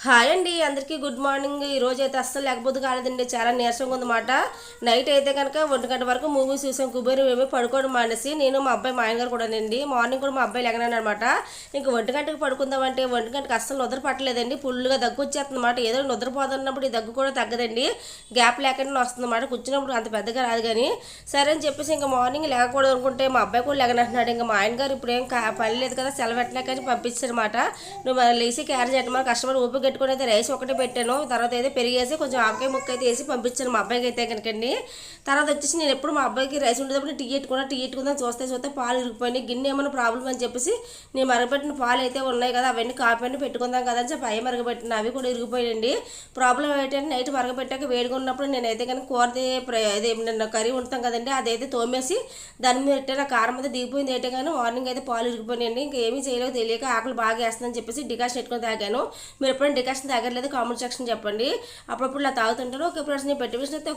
Hi అండి, అందరికీ good morning. ఈ రోజు అయితే అస్సలు లేకపోతే కాలేదండి, చాలా నీరసంగా ఉందన్నమాట. నైట్ అయితే కనుక 1 గంట వరకు మూవీస్ చూసాం. కుబేరు ఏమి పడుకోవడం మానేసి నేను మా అబ్బాయి మా ఆయన గారు కూడా అండి. మార్నింగ్ కూడా మా అబ్బాయి లెగనాను అనమాట. ఇంకా 1 గంటకు పడుకుందామంటే 1 గంటకు అస్సలు నిద్ర పట్టలేదండి. ఫుల్గా దగ్గు వచ్చేస్తుందన్నమాట. ఏదో నిద్రపోతున్నప్పుడు ఈ దగ్గు కూడా తగ్గదండి, గ్యాప్ లేకుండా వస్తుందన్నమాట. కూర్చున్నప్పుడు అంత పెద్దగా రాదు కానీ సరే అని చెప్పేసి ఇంకా మార్నింగ్ లేకూడదు అనుకుంటే మా అబ్బాయి కూడా లెగనంటున్నాడు. ఇంకా మా ఆయన గారు ఇప్పుడు ఏం పని లేదు కదా, సెలవు పెట్టినా కానీ పంపించారన్నమాట. నువ్వు లేచి క్యారీ చేయడం మన కష్టపడి ఊపిరి పెట్టుకుని అయితే రైస్ ఒకటి పెట్టాను. తర్వాత అయితే పెరిగేసి కొంచెం ఆవకాయ ముక్క అయితే వేసి పంపించాను మా అబ్బాయికి అయితే కనుకండి. తర్వాత వచ్చేసి నేను ఎప్పుడు మా అబ్బాయికి రైస్ ఉండేటప్పుడు టీ ఎట్టుకుందాం చూస్తే పాలు ఇరిగిపోయినాయి. గిన్నె ఏమైనా ప్రాబ్లం అని చెప్పేసి నేను మరగబెట్టిన పాలు అయితే ఉన్నాయి కదా, అవన్నీ కాపీ పెట్టుకుందాం కదా అని చెప్పి అవి మరగబెట్టిన అవి కూడా ఇరిగిపోయాయండి. ప్రాబ్లం ఏంటంటే నైట్ మరగబెట్టాక వేడిగా ఉన్నప్పుడు నేనైతే కానీ కూరది అదే నిన్న కర్రీ ఉంటాం కదండి, అదైతే తోమేసి దాని మీద పెట్టాను. కారం అయితే దిగిపోయింది అయితే కానీ మార్నింగ్ అయితే పాలు ఇరిగిపోయినాయండి. ఇంకా ఏమీ చేయలేక తెలియక ఆకలి బాగా వేస్తుందని చెప్పేసి డికాషన్ పెట్టుకొని తాగాను. మీరు ఎప్పుడైనా డికాషన్ తాగట్లేదు కామెంట్ సెక్షన్ చెప్పండి. అప్పుడప్పుడు ఇలా తాగుతుంటాను. ఓకే ఫ్రెండ్స్, నేను పెట్టి